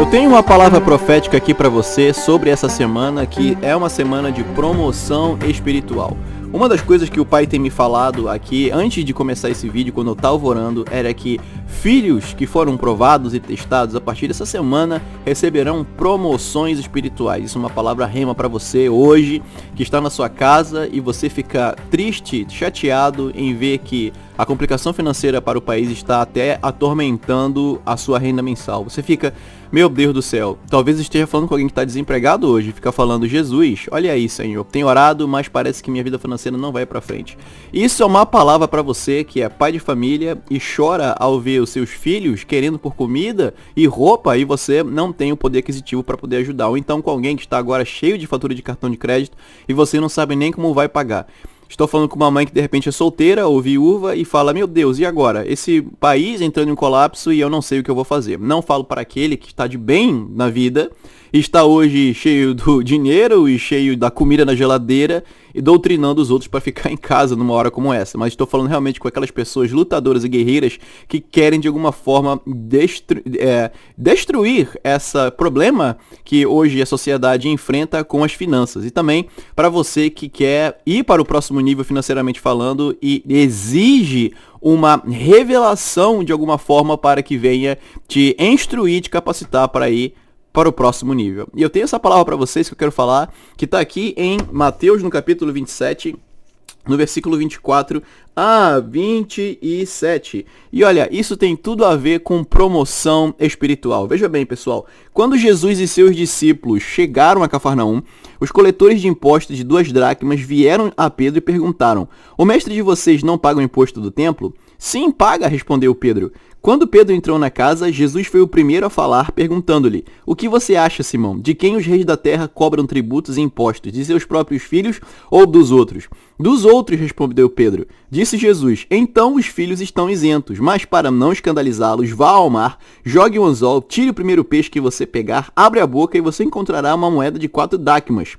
tenho uma palavra profética aqui para você sobre essa semana, que é uma semana de promoção espiritual. Uma das coisas que o pai tem me falado aqui, antes de começar esse vídeo, quando eu estava orando, era que filhos que foram provados e testados a partir dessa semana receberão promoções espirituais. Isso é uma palavra rema para você hoje, que está na sua casa e você fica triste, chateado em ver que a complicação financeira para o país está até atormentando a sua renda mensal. Você fica, meu Deus do céu, talvez esteja falando com alguém que está desempregado hoje, fica falando, Jesus, olha aí, Senhor, tenho orado, mas parece que minha vida financeira não vai para frente. Isso é uma palavra para você que é pai de família e chora ao ver os seus filhos querendo por comida e roupa e você não tem o poder aquisitivo para poder ajudar. Ou então com alguém que está agora cheio de fatura de cartão de crédito e você não sabe nem como vai pagar. Estou falando com uma mãe que de repente é solteira ou viúva e fala, meu Deus, e agora? Esse país entrando em colapso e eu não sei o que eu vou fazer. Não falo para aquele que está de bem na vida, está hoje cheio do dinheiro e cheio da comida na geladeira e doutrinando os outros para ficar em casa numa hora como essa. Mas estou falando realmente com aquelas pessoas lutadoras e guerreiras que querem de alguma forma destruir esse problema que hoje a sociedade enfrenta com as finanças. E também para você que quer ir para o próximo nível financeiramente falando e exige uma revelação de alguma forma para que venha te instruir, te capacitar para ir para o próximo nível. E eu tenho essa palavra para vocês que eu quero falar, que está aqui em Mateus, no capítulo 27, no versículo 24 a 27. E olha, isso tem tudo a ver com promoção espiritual. Veja bem, pessoal, quando Jesus e seus discípulos chegaram a Cafarnaum, os coletores de impostos de 2 dracmas vieram a Pedro e perguntaram, o mestre de vocês não paga o imposto do templo? Sim, paga, respondeu Pedro. Quando Pedro entrou na casa, Jesus foi o primeiro a falar, perguntando-lhe, o que você acha, Simão? De quem os reis da terra cobram tributos e impostos? De seus próprios filhos ou dos outros? Dos outros, respondeu Pedro. Disse Jesus, então os filhos estão isentos, mas para não escandalizá-los, vá ao mar, jogue um anzol, tire o primeiro peixe que você pegar, abre a boca e você encontrará uma moeda de 4 dracmas.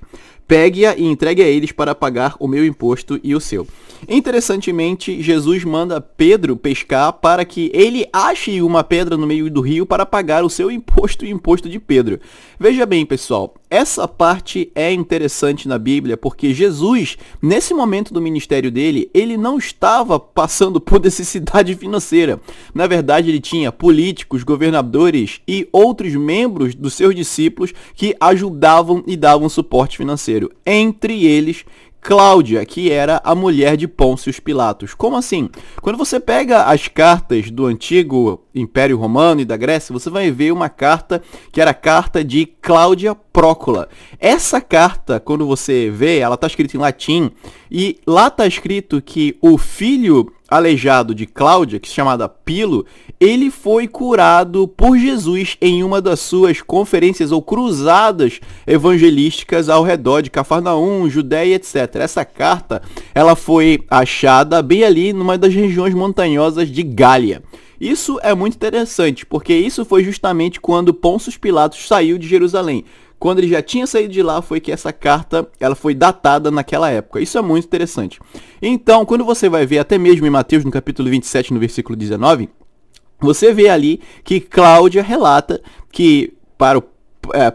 Pegue-a e entregue a eles para pagar o meu imposto e o seu. Interessantemente, Jesus manda Pedro pescar para que ele ache uma pedra no meio do rio para pagar o seu imposto e o imposto de Pedro. Veja bem, pessoal, essa parte é interessante na Bíblia porque Jesus, nesse momento do ministério dele, ele não estava passando por necessidade financeira. Na verdade, ele tinha políticos, governadores e outros membros dos seus discípulos que ajudavam e davam suporte financeiro. Entre eles, Cláudia, que era a mulher de Pôncio Pilatos. Como assim? Quando você pega as cartas do antigo Império Romano e da Grécia, você vai ver uma carta que era a carta de Cláudia Prócola. Essa carta, quando você vê, ela está escrita em latim e lá está escrito que o filho aleijado de Cláudia, que se chamava Pilo, ele foi curado por Jesus em uma das suas conferências ou cruzadas evangelísticas ao redor de Cafarnaum, Judéia, etc. Essa carta, ela foi achada bem ali numa das regiões montanhosas de Gália. Isso é muito interessante, porque isso foi justamente quando Pôncio Pilatos saiu de Jerusalém. Quando ele já tinha saído de lá, foi que essa carta ela foi datada naquela época. Isso é muito interessante. Então, quando você vai ver, até mesmo em Mateus, no capítulo 27, no versículo 19, você vê ali que Cláudia relata que para o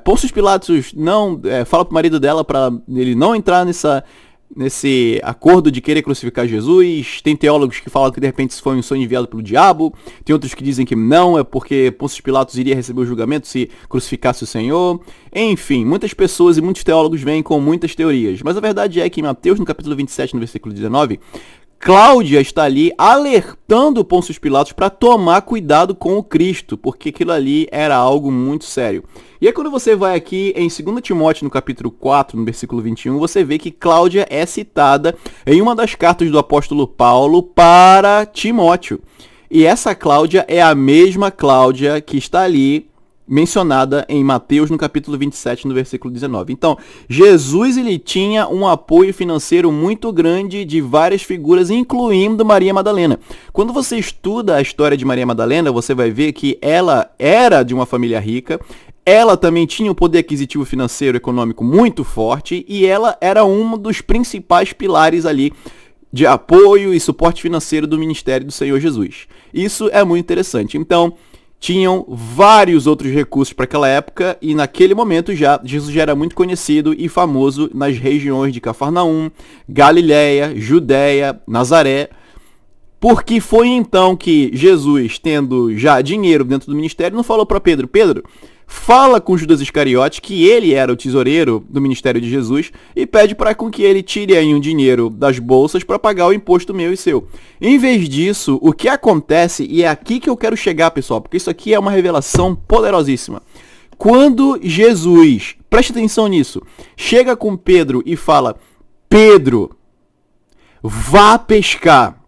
Pôncio Pilatos não fala para o marido dela para ele não entrar nesse acordo de querer crucificar Jesus. Tem teólogos que falam que de repente isso foi um sonho enviado pelo diabo. Tem outros que dizem que não, é porque Pôncio Pilatos iria receber o julgamento se crucificasse o Senhor. Enfim, muitas pessoas e muitos teólogos vêm com muitas teorias. Mas a verdade é que em Mateus, no capítulo 27, no versículo 19, Cláudia está ali alertando Pôncio Pilatos para tomar cuidado com o Cristo, porque aquilo ali era algo muito sério. E aí quando você vai aqui em 2 Timóteo, no capítulo 4, no versículo 21, você vê que Cláudia é citada em uma das cartas do apóstolo Paulo para Timóteo. E essa Cláudia é a mesma Cláudia que está ali mencionada em Mateus no capítulo 27, no versículo 19. Então, Jesus ele tinha um apoio financeiro muito grande de várias figuras, incluindo Maria Madalena. Quando você estuda a história de Maria Madalena, você vai ver que ela era de uma família rica, ela também tinha um poder aquisitivo financeiro econômico muito forte e ela era um dos principais pilares ali de apoio e suporte financeiro do ministério do Senhor Jesus. Isso é muito interessante. Então, tinham vários outros recursos para aquela época e naquele momento Jesus já era muito conhecido e famoso nas regiões de Cafarnaum, Galiléia, Judéia, Nazaré, porque foi então que Jesus, tendo já dinheiro dentro do ministério, não falou para Pedro: Pedro, fala com Judas Iscariote, que ele era o tesoureiro do ministério de Jesus, e pede para com que ele tire aí um dinheiro das bolsas para pagar o imposto meu e seu. Em vez disso, o que acontece, e é aqui que eu quero chegar, pessoal, porque isso aqui é uma revelação poderosíssima. Quando Jesus, preste atenção nisso, chega com Pedro e fala: Pedro, vá pescar.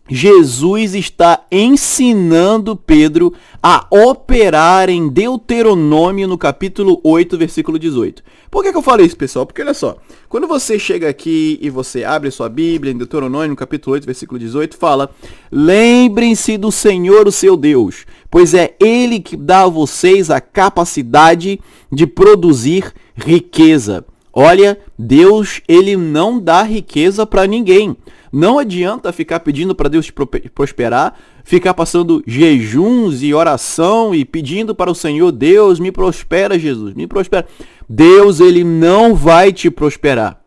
Jesus está ensinando Pedro a operar em Deuteronômio no capítulo 8, versículo 18. Por que eu falei isso, pessoal? Porque olha só, quando você chega aqui e você abre sua Bíblia em Deuteronômio no capítulo 8, versículo 18, fala: lembrem-se do Senhor, o seu Deus, pois é Ele que dá a vocês a capacidade de produzir riqueza. Olha, Deus, Ele não dá riqueza para ninguém. Não adianta ficar pedindo para Deus te prosperar, ficar passando jejuns e oração e pedindo para o Senhor: Deus, me prospera, Jesus, me prospera. Deus, Ele não vai te prosperar.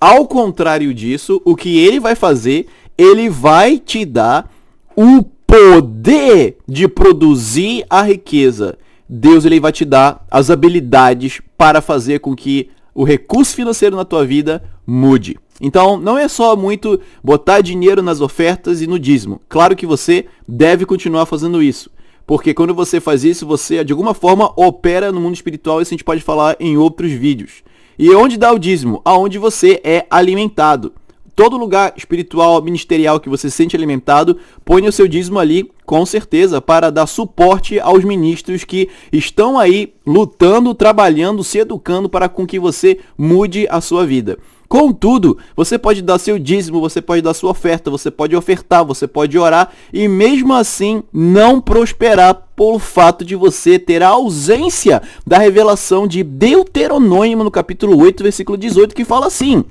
Ao contrário disso, o que Ele vai fazer, Ele vai te dar o poder de produzir a riqueza. Deus, Ele vai te dar as habilidades para fazer com que o recurso financeiro na tua vida mude. Então, não é só muito botar dinheiro nas ofertas e no dízimo. Claro que você deve continuar fazendo isso, porque quando você faz isso, você, de alguma forma, opera no mundo espiritual. Isso a gente pode falar em outros vídeos. E onde dá o dízimo? Aonde você é alimentado. Todo lugar espiritual, ministerial que você se sente alimentado, põe o seu dízimo ali, com certeza, para dar suporte aos ministros que estão aí lutando, trabalhando, se educando para com que você mude a sua vida. Contudo, você pode dar seu dízimo, você pode dar sua oferta, você pode ofertar, você pode orar e mesmo assim não prosperar pelo fato de você ter a ausência da revelação de Deuteronômio no capítulo 8, versículo 18, que fala assim: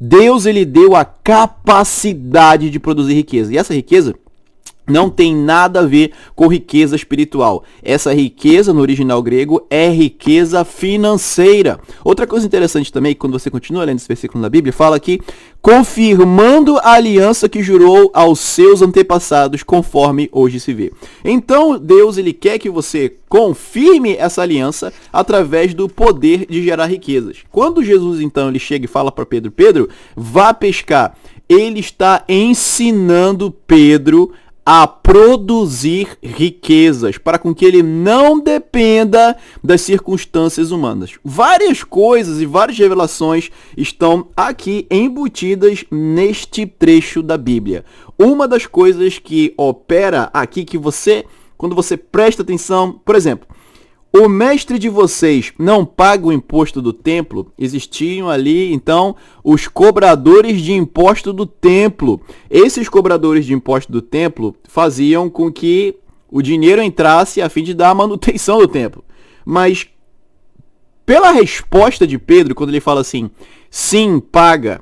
Deus, Ele deu a capacidade de produzir riqueza. E essa riqueza não tem nada a ver com riqueza espiritual. Essa riqueza, no original grego, é riqueza financeira. Outra coisa interessante também, quando você continua lendo esse versículo na Bíblia, fala que confirmando a aliança que jurou aos seus antepassados, conforme hoje se vê. Então, Deus, Ele quer que você confirme essa aliança através do poder de gerar riquezas. Quando Jesus, então, ele chega e fala para Pedro: Pedro, vá pescar. Ele está ensinando Pedro a produzir riquezas, para com que ele não dependa das circunstâncias humanas. Várias coisas e várias revelações estão aqui embutidas neste trecho da Bíblia. Uma das coisas que opera aqui, que você, quando você presta atenção, por exemplo, o mestre de vocês não paga o imposto do templo? Existiam ali, então, os cobradores de imposto do templo. Esses cobradores de imposto do templo faziam com que o dinheiro entrasse a fim de dar a manutenção do templo. Mas, pela resposta de Pedro, quando ele fala assim: sim, paga,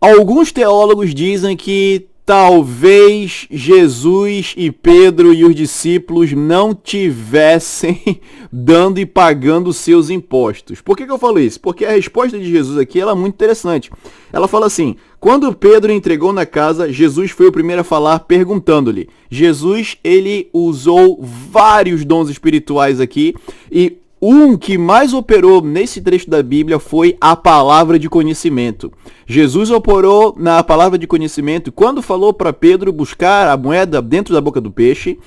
alguns teólogos dizem que talvez Jesus e Pedro e os discípulos não tivessem dando e pagando seus impostos. Por que eu falo isso? Porque a resposta de Jesus aqui ela é muito interessante. Ela fala assim: quando Pedro entregou na casa, Jesus foi o primeiro a falar, perguntando-lhe. Jesus, ele usou vários dons espirituais aqui, e um que mais operou nesse trecho da Bíblia foi a palavra de conhecimento. Jesus operou na palavra de conhecimento quando falou para Pedro buscar a moeda dentro da boca do peixe.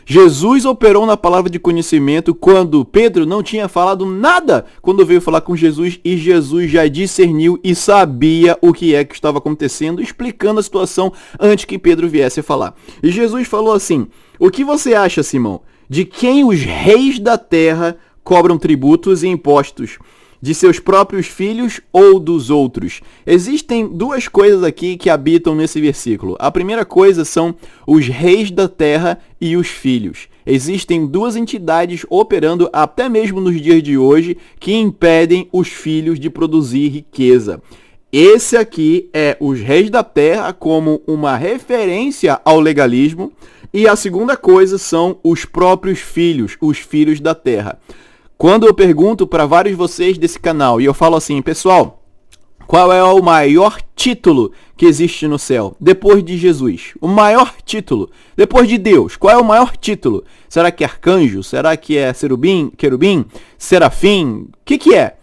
Jesus operou na palavra de conhecimento quando Pedro não tinha falado nada, quando veio falar com Jesus, e Jesus já discerniu e sabia o que é que estava acontecendo, explicando a situação antes que Pedro viesse a falar. E Jesus falou assim: o que você acha, Simão, de quem os reis da terra cobram tributos e impostos? De seus próprios filhos ou dos outros? Existem duas coisas aqui que habitam nesse versículo. A primeira coisa são os reis da terra e os filhos. Existem duas entidades operando até mesmo nos dias de hoje que impedem os filhos de produzir riqueza. Esse aqui é os reis da terra como uma referência ao legalismo, E a segunda coisa são os próprios filhos, os filhos da terra. Quando eu pergunto para vários de vocês desse canal e eu falo assim, pessoal, qual é o maior título que existe no céu? Depois de Jesus. O maior título. Depois de Deus. Qual é o maior título? Será que é arcanjo? Será que é querubim? Serafim? O que é?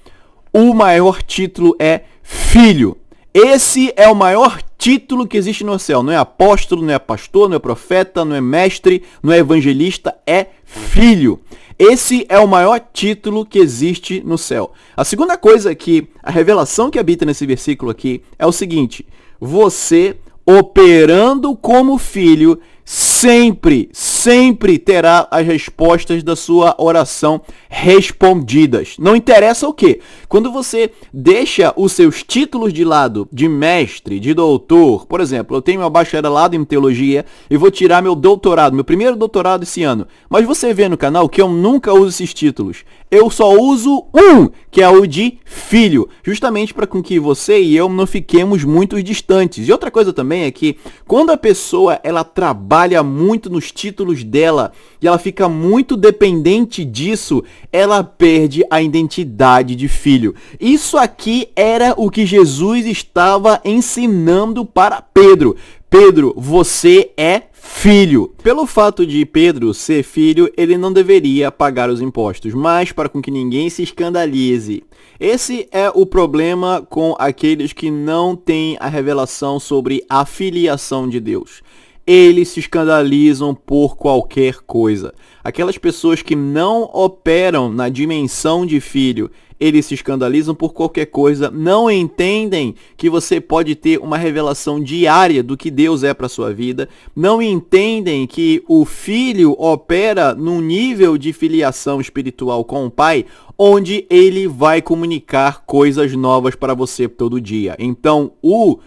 O maior título é filho. Esse é o maior título que existe no céu. Não é apóstolo, não é pastor, não é profeta, não é mestre, não é evangelista, é filho. Esse é o maior título que existe no céu. A segunda coisa que a revelação que habita nesse versículo aqui é o seguinte: você operando como filho sempre terá as respostas da sua oração respondidas. Não interessa o quê? Quando você deixa os seus títulos de lado, de mestre, de doutor, por exemplo, eu tenho meu bacharelado em teologia e vou tirar meu doutorado, meu primeiro doutorado esse ano. Mas você vê no canal que eu nunca uso esses títulos. Eu só uso um, que é o de filho, justamente para que você e eu não fiquemos muito distantes. E outra coisa também é que quando a pessoa ela trabalha muito nos títulos dela e ela fica muito dependente disso, ela perde a identidade de filho. Isso aqui era o que Jesus estava ensinando para Pedro. Pedro, você é filho. Pelo fato de Pedro ser filho, ele não deveria pagar os impostos, mas para com que ninguém se escandalize. Esse é o problema com aqueles que não têm a revelação sobre a filiação de Deus. Eles se escandalizam por qualquer coisa. Aquelas pessoas que não operam na dimensão de filho, eles se escandalizam por qualquer coisa, não entendem que você pode ter uma revelação diária do que Deus é para sua vida, não entendem que o filho opera num nível de filiação espiritual com o pai, onde ele vai comunicar coisas novas para você todo dia. Então, o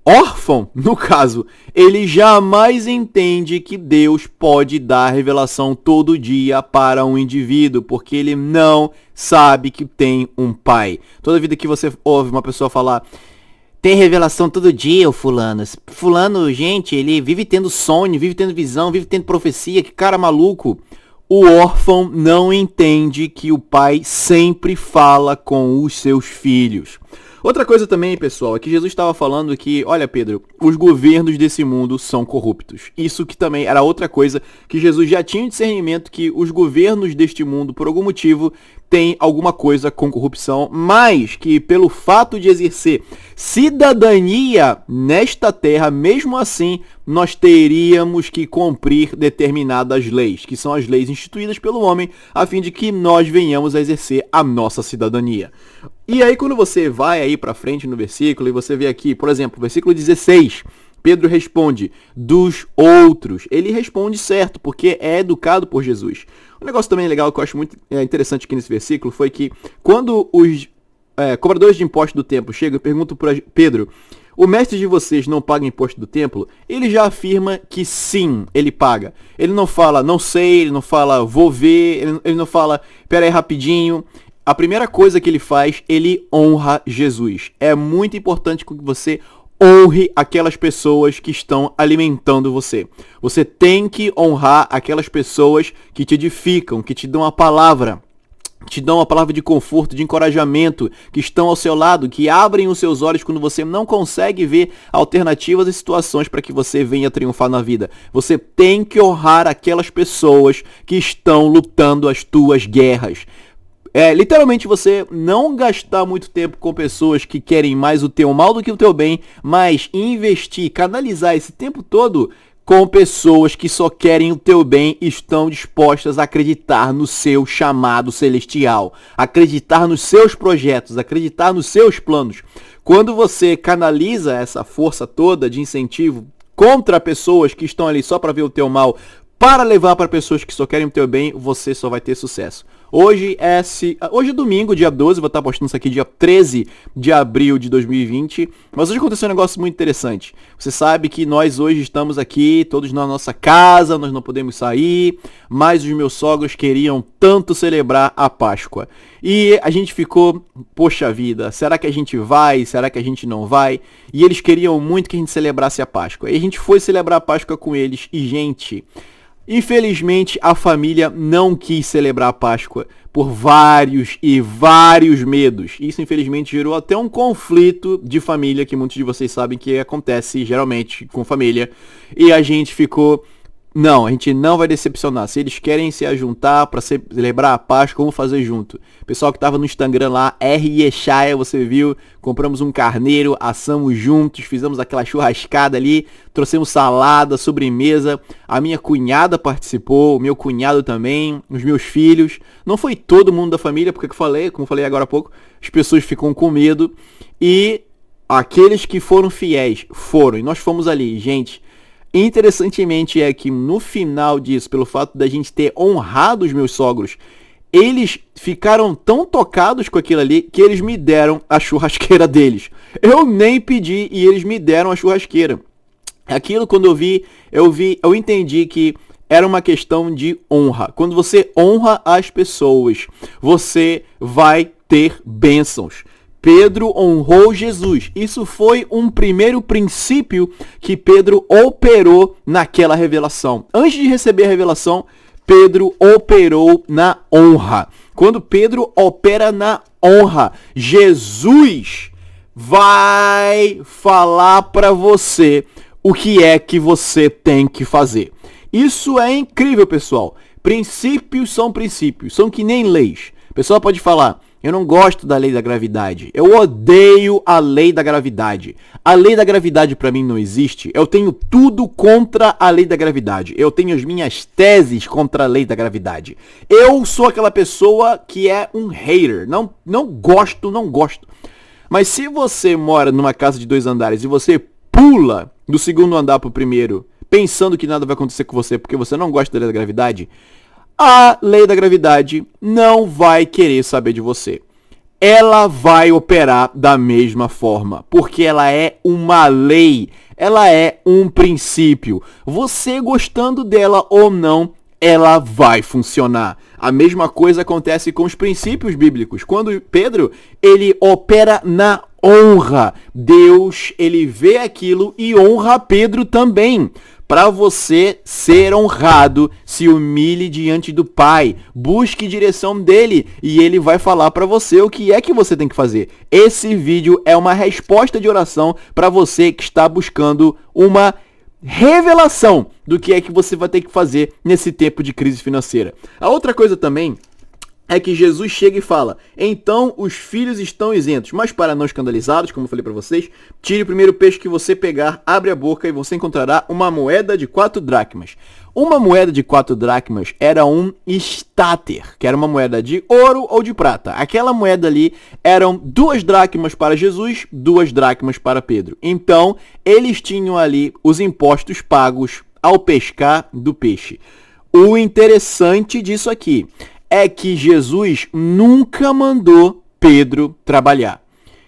órfão, no caso, ele jamais entende que Deus pode dar revelação todo dia para um indivíduo, porque ele não sabe que tem um pai. Toda vida que você ouve uma pessoa falar, tem revelação todo dia, o fulano. Fulano, gente, ele vive tendo sonho, vive tendo visão, vive tendo profecia, que cara maluco. O órfão não entende que o pai sempre fala com os seus filhos. Outra coisa também, pessoal, é que Jesus estava falando que, olha, Pedro, os governos desse mundo são corruptos. Isso que também era outra coisa que Jesus já tinha discernimento que os governos deste mundo, por algum motivo, têm alguma coisa com corrupção, mas que pelo fato de exercer cidadania nesta terra, mesmo assim, nós teríamos que cumprir determinadas leis, que são as leis instituídas pelo homem, a fim de que nós venhamos a exercer a nossa cidadania. E aí quando você vai aí para frente no versículo e você vê aqui, por exemplo, versículo 16, Pedro responde, dos outros. Ele responde certo, porque é educado por Jesus. Um negócio também legal que eu acho muito interessante aqui nesse versículo foi que quando os cobradores de impostos do templo chegam e perguntam para Pedro, o mestre de vocês não paga imposto do templo? Ele já afirma que sim, ele paga. Ele não fala, não sei, ele não fala, vou ver, ele não fala, pera aí rapidinho. A primeira coisa que ele faz, ele honra Jesus. É muito importante que você honre aquelas pessoas que estão alimentando você. Você tem que honrar aquelas pessoas que te edificam, que te dão a palavra. Te dão uma palavra de conforto, de encorajamento, que estão ao seu lado, que abrem os seus olhos quando você não consegue ver alternativas e situações para que você venha triunfar na vida. Você tem que honrar aquelas pessoas que estão lutando as tuas guerras. Literalmente você não gastar muito tempo com pessoas que querem mais o teu mal do que o teu bem, mas investir, canalizar esse tempo todo com pessoas que só querem o teu bem e estão dispostas a acreditar no seu chamado celestial, acreditar nos seus projetos, acreditar nos seus planos. Quando você canaliza essa força toda de incentivo contra pessoas que estão ali só para ver o teu mal, para levar para pessoas que só querem o teu bem, você só vai ter sucesso. Hoje é domingo, dia 12, vou estar postando isso aqui dia 13 de abril de 2020. Mas hoje aconteceu um negócio muito interessante. Você sabe que nós hoje estamos aqui, todos na nossa casa, nós não podemos sair, mas os meus sogros queriam tanto celebrar a Páscoa. E a gente ficou, poxa vida, será que a gente vai? Será que a gente não vai? E eles queriam muito que a gente celebrasse a Páscoa. E a gente foi celebrar a Páscoa com eles. E, gente, infelizmente a família não quis celebrar a Páscoa por vários e vários medos. Isso, infelizmente, gerou até um conflito de família, que muitos de vocês sabem que acontece geralmente com família. E a gente ficou... Não, a gente não vai decepcionar. Se eles querem se ajuntar para celebrar a Páscoa, vamos fazer junto. Pessoal que tava no Instagram lá, R. Yeshaya, você viu? Compramos um carneiro, assamos juntos, fizemos aquela churrascada ali, trouxemos salada, sobremesa. A minha cunhada participou, o meu cunhado também, os meus filhos. Não foi todo mundo da família, porque como eu falei agora há pouco, as pessoas ficam com medo. E aqueles que foram fiéis foram. E nós fomos ali, gente. Interessantemente é que no final disso, pelo fato da gente ter honrado os meus sogros, eles ficaram tão tocados com aquilo ali que eles me deram a churrasqueira deles. Eu nem pedi e eles me deram a churrasqueira. Aquilo, quando eu entendi que era uma questão de honra. Quando você honra as pessoas, você vai ter bênçãos. Pedro honrou Jesus. Isso foi um primeiro princípio que Pedro operou naquela revelação. Antes de receber a revelação, Pedro operou na honra. Quando Pedro opera na honra, Jesus vai falar para você o que é que você tem que fazer. Isso é incrível, pessoal. Princípios, são que nem leis. O pessoal pode falar: eu não gosto da lei da gravidade. Eu odeio a lei da gravidade. A lei da gravidade para mim não existe. Eu tenho tudo contra a lei da gravidade. Eu tenho as minhas teses contra a lei da gravidade. Eu sou aquela pessoa que é um hater. Não gosto. Mas se você mora numa casa de 2 andares e você pula do segundo andar pro primeiro, pensando que nada vai acontecer com você porque você não gosta da lei da gravidade, a lei da gravidade não vai querer saber de você. Ela vai operar da mesma forma, porque ela é uma lei, ela é um princípio. Você gostando dela ou não, ela vai funcionar. A mesma coisa acontece com os princípios bíblicos. Quando Pedro, ele opera na honra. Deus, ele vê aquilo e honra Pedro também. Para você ser honrado, se humilhe diante do Pai, busque direção dele e ele vai falar para você o que é que você tem que fazer. Esse vídeo é uma resposta de oração para você que está buscando uma revelação do que é que você vai ter que fazer nesse tempo de crise financeira. A outra coisa também é que Jesus chega e fala: então os filhos estão isentos, mas para não escandalizá-los, como eu falei para vocês, tire o primeiro peixe que você pegar, abre a boca e você encontrará uma moeda de 4 dracmas. Uma moeda de 4 dracmas era um estáter, que era uma moeda de ouro ou de prata. Aquela moeda ali eram 2 dracmas para Jesus, 2 dracmas para Pedro. Então, eles tinham ali os impostos pagos ao pescar do peixe. O interessante disso aqui é que Jesus nunca mandou Pedro trabalhar.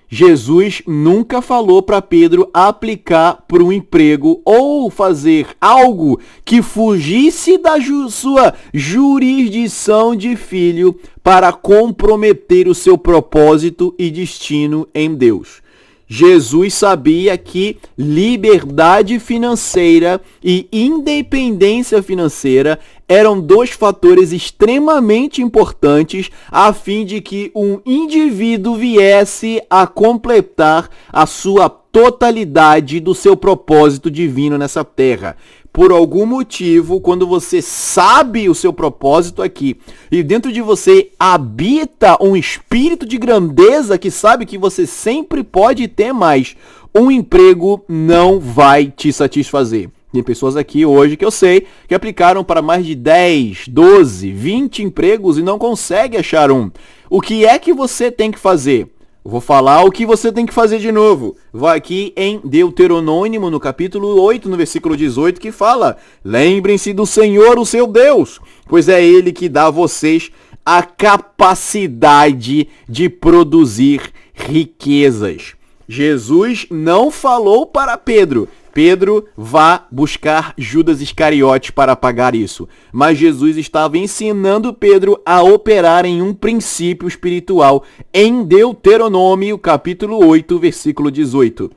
Jesus nunca falou para Pedro aplicar para um emprego ou fazer algo que fugisse da sua jurisdição de filho para comprometer o seu propósito e destino em Deus. Jesus sabia que liberdade financeira e independência financeira eram 2 fatores extremamente importantes a fim de que um indivíduo viesse a completar a sua totalidade do seu propósito divino nessa terra. Por algum motivo, quando você sabe o seu propósito aqui e dentro de você habita um espírito de grandeza que sabe que você sempre pode ter mais, um emprego não vai te satisfazer. Tem pessoas aqui hoje que eu sei que aplicaram para mais de 10, 12, 20 empregos e não conseguem achar um. O que é que você tem que fazer? Vou falar o que você tem que fazer de novo. Vai aqui em Deuteronômio, no capítulo 8, no versículo 18, que fala: lembrem-se do Senhor, o seu Deus, pois é Ele que dá a vocês a capacidade de produzir riquezas. Jesus não falou para Pedro: Pedro, vá buscar Judas Iscariote para pagar isso. Mas Jesus estava ensinando Pedro a operar em um princípio espiritual em Deuteronômio, capítulo 8, versículo 18.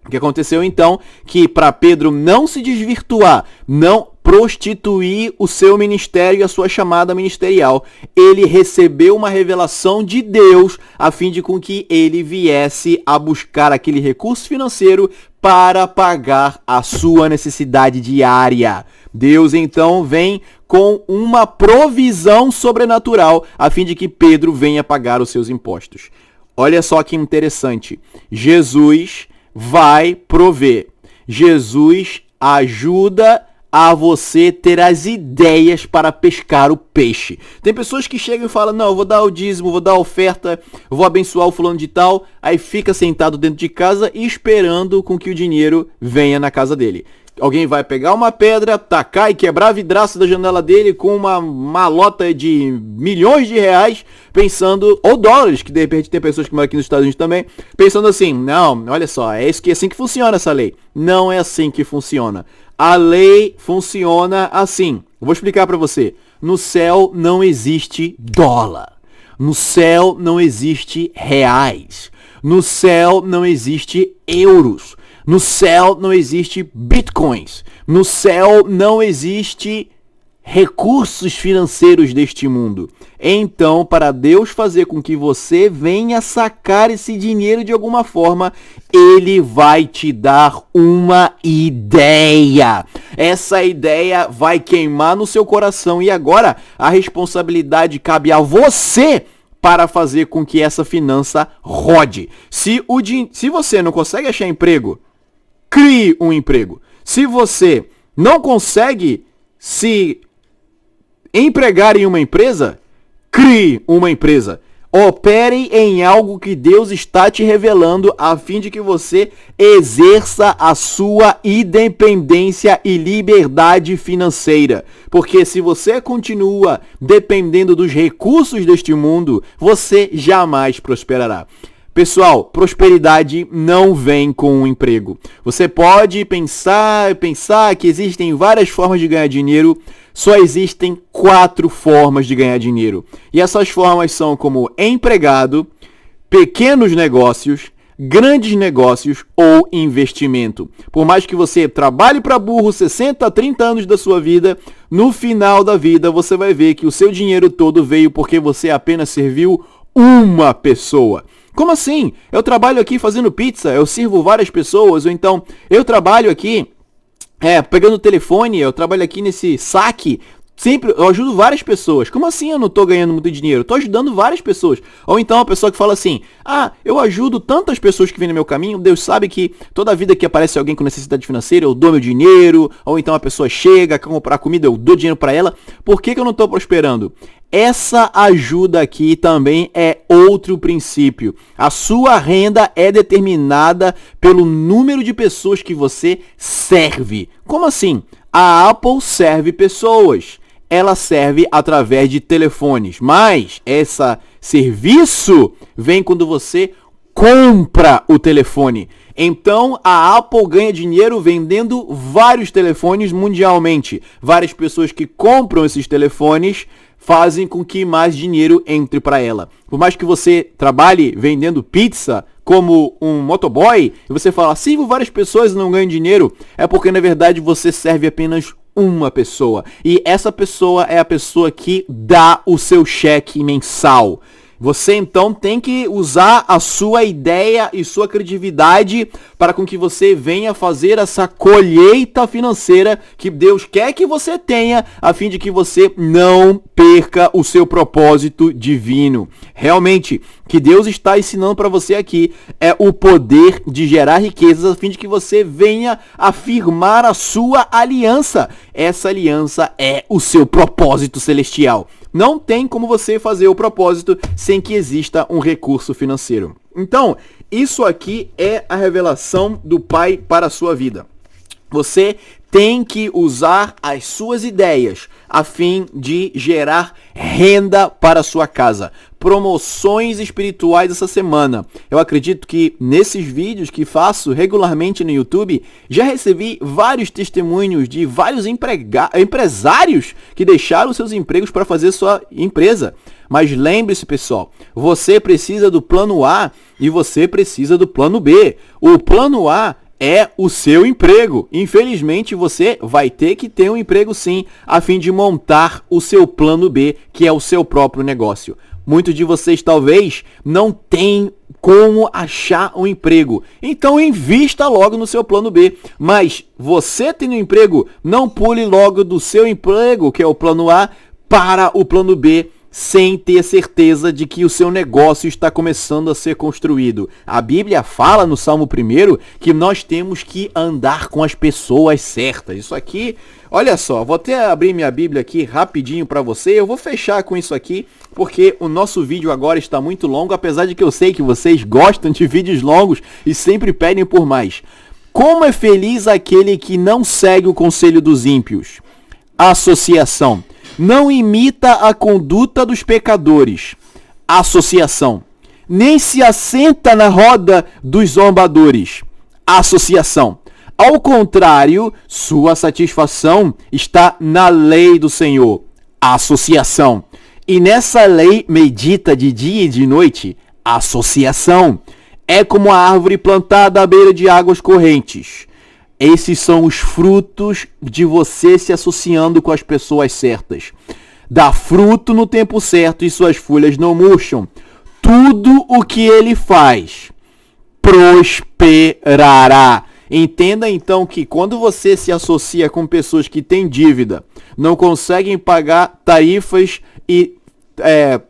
O que aconteceu então? Que para Pedro não se desvirtuar, não prostituir o seu ministério e a sua chamada ministerial, ele recebeu uma revelação de Deus a fim de com que ele viesse a buscar aquele recurso financeiro para pagar a sua necessidade diária. Deus então vem com uma provisão sobrenatural a fim de que Pedro venha pagar os seus impostos. Olha só que interessante. Jesus vai prover. Jesus ajuda a você ter as ideias para pescar o peixe. Tem pessoas que chegam e falam: não, eu vou dar o dízimo, vou dar a oferta, vou abençoar o fulano de tal, aí fica sentado dentro de casa esperando com que o dinheiro venha na casa dele. Alguém vai pegar uma pedra, tacar e quebrar a vidraça da janela dele com uma malota de milhões de reais, pensando, ou dólares, que de repente tem pessoas que moram aqui nos Estados Unidos também, pensando assim: não, olha só, é assim que funciona essa lei. Não é assim que funciona. A lei funciona assim. Vou explicar para você. No céu não existe dólar. No céu não existe reais. No céu não existe euros. No céu não existe bitcoins. No céu não existe recursos financeiros deste mundo. Então, para Deus fazer com que você venha sacar esse dinheiro de alguma forma, Ele vai te dar uma ideia. Essa ideia vai queimar no seu coração e agora a responsabilidade cabe a você para fazer com que essa finança rode. Se você não consegue achar emprego, crie um emprego. Se você não consegue se empregar em uma empresa, crie uma empresa. Opere em algo que Deus está te revelando a fim de que você exerça a sua independência e liberdade financeira. Porque se você continua dependendo dos recursos deste mundo, você jamais prosperará. Pessoal, prosperidade não vem com um emprego. Você pode pensar que existem várias formas de ganhar dinheiro, só existem 4 formas de ganhar dinheiro. E essas formas são como empregado, pequenos negócios, grandes negócios ou investimento. Por mais que você trabalhe para burro 60 a 30 anos da sua vida, no final da vida você vai ver que o seu dinheiro todo veio porque você apenas serviu uma pessoa. Como assim? Eu trabalho aqui fazendo pizza, eu sirvo várias pessoas, ou então eu trabalho aqui pegando o telefone, eu trabalho aqui nesse saque, sempre eu ajudo várias pessoas. Como assim eu não tô ganhando muito dinheiro? Eu tô ajudando várias pessoas. Ou então a pessoa que fala assim: eu ajudo tantas pessoas que vêm no meu caminho, Deus sabe que toda vida que aparece alguém com necessidade financeira, eu dou meu dinheiro. Ou então a pessoa chega, quer comprar comida, eu dou dinheiro para ela. Por que eu não tô prosperando? Essa ajuda aqui também é outro princípio. A sua renda é determinada pelo número de pessoas que você serve. Como assim? A Apple serve pessoas. Ela serve através de telefones. Mas esse serviço vem quando você compra o telefone. Então a Apple ganha dinheiro vendendo vários telefones mundialmente. Várias pessoas que compram esses telefones fazem com que mais dinheiro entre para ela. Por mais que você trabalhe vendendo pizza como um motoboy, e você fala: sirvo várias pessoas e não ganho dinheiro, é porque na verdade você serve apenas uma pessoa. E essa pessoa é a pessoa que dá o seu cheque mensal. Você então tem que usar a sua ideia e sua criatividade para com que você venha fazer essa colheita financeira que Deus quer que você tenha, a fim de que você não perca o seu propósito divino. Realmente, o que Deus está ensinando para você aqui é o poder de gerar riquezas, a fim de que você venha afirmar a sua aliança. Essa aliança é o seu propósito celestial. Não tem como você fazer o propósito sem que exista um recurso financeiro. Então, isso aqui é a revelação do Pai para a sua vida. Você tem que usar as suas ideias a fim de gerar renda para a sua casa. Promoções espirituais essa semana. Eu acredito que nesses vídeos que faço regularmente no YouTube, já recebi vários testemunhos de vários empresários que deixaram seus empregos para fazer sua empresa. Mas lembre-se, pessoal, você precisa do plano A e você precisa do plano B. O plano A é o seu emprego. Infelizmente, você vai ter que ter um emprego sim, a fim de montar o seu plano B, que é o seu próprio negócio. Muitos de vocês talvez não tenham como achar um emprego. Então invista logo no seu plano B. Mas você tendo um emprego, não pule logo do seu emprego, que é o plano A, para o plano B, sem ter certeza de que o seu negócio está começando a ser construído. A Bíblia fala no Salmo 1 que nós temos que andar com as pessoas certas. Isso aqui, olha só, vou até abrir minha Bíblia aqui rapidinho para você. Eu vou fechar com isso aqui, porque o nosso vídeo agora está muito longo, apesar de que eu sei que vocês gostam de vídeos longos e sempre pedem por mais. Como é feliz aquele que não segue o conselho dos ímpios. Associação. Não imita a conduta dos pecadores. Associação. Nem se assenta na roda dos zombadores. Associação. Ao contrário, sua satisfação está na lei do Senhor. Associação. E nessa lei medita de dia e de noite. Associação. É como a árvore plantada à beira de águas correntes. Esses são os frutos de você se associando com as pessoas certas. Dá fruto no tempo certo e suas folhas não murcham. Tudo o que ele faz prosperará. Entenda então que quando você se associa com pessoas que têm dívida, não conseguem pagar tarifas e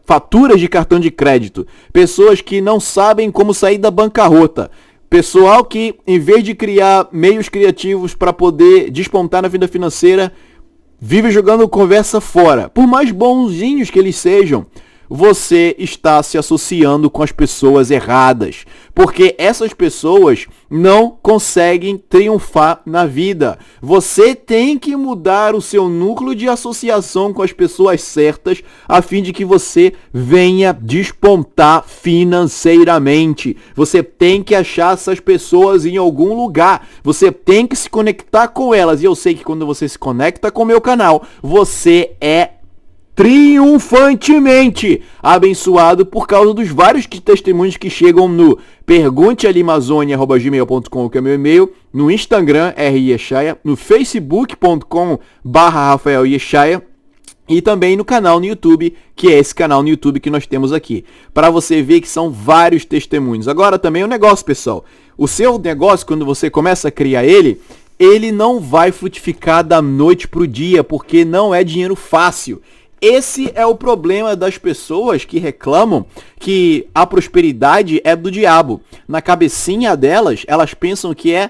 faturas de cartão de crédito, pessoas que não sabem como sair da bancarrota, pessoal que, em vez de criar meios criativos para poder despontar na vida financeira, vive jogando conversa fora. Por mais bonzinhos que eles sejam, você está se associando com as pessoas erradas. Porque essas pessoas não conseguem triunfar na vida. Você tem que mudar o seu núcleo de associação com as pessoas certas, a fim de que você venha despontar financeiramente. Você tem que achar essas pessoas em algum lugar. Você tem que se conectar com elas. E eu sei que quando você se conecta com o meu canal, você é triunfantemente abençoado por causa dos vários testemunhos que chegam no perguntealimazônia@gmail.com, que é meu e-mail, no Instagram, r.yeshaia, no facebook.com/rafaelyeshaia e também no canal no YouTube, que é esse canal no YouTube que nós temos aqui, para você ver que são vários testemunhos. Agora também o negócio, pessoal, o seu negócio, quando você começa a criar ele não vai frutificar da noite para o dia, porque não é dinheiro fácil. Esse é o problema das pessoas que reclamam que a prosperidade é do diabo. Na cabecinha delas, elas pensam que é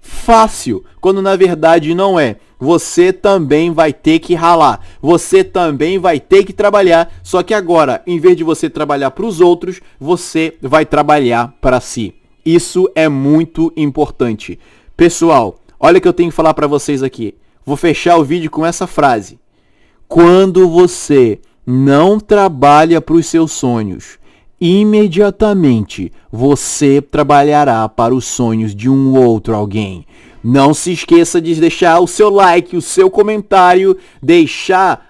fácil, quando na verdade não é. Você também vai ter que ralar, você também vai ter que trabalhar, só que agora, em vez de você trabalhar para os outros, você vai trabalhar para si. Isso é muito importante. Pessoal, olha o que eu tenho que falar para vocês aqui. Vou fechar o vídeo com essa frase. Quando você não trabalha para os seus sonhos, imediatamente você trabalhará para os sonhos de um outro alguém. Não se esqueça de deixar o seu like, o seu comentário,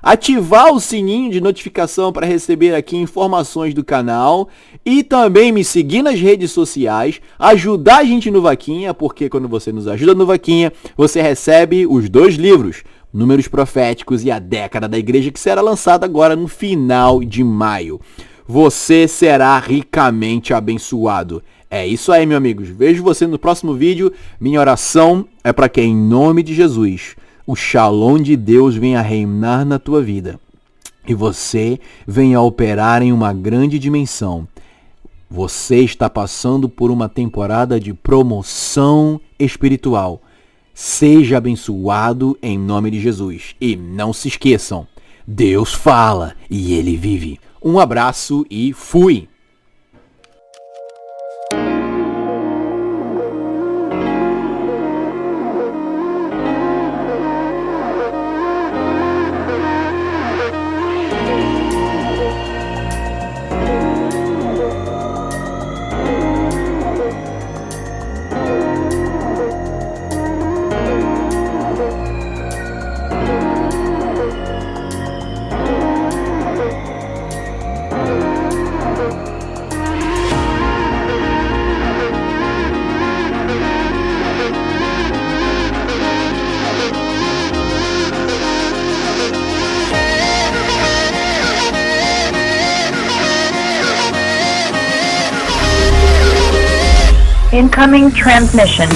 ativar o sininho de notificação para receber aqui informações do canal e também me seguir nas redes sociais, ajudar a gente no Vaquinha, porque quando você nos ajuda no Vaquinha, você recebe os 2 livros, Números Proféticos e a Década da Igreja, que será lançada agora no final de maio. Você será ricamente abençoado. É isso aí, meus amigos. Vejo você no próximo vídeo. Minha oração é para que, em nome de Jesus, o Shalom de Deus venha reinar na tua vida e você venha operar em uma grande dimensão. Você está passando por uma temporada de promoção espiritual. Seja abençoado em nome de Jesus. E não se esqueçam, Deus fala e Ele vive. Um abraço e fui! Incoming transmission.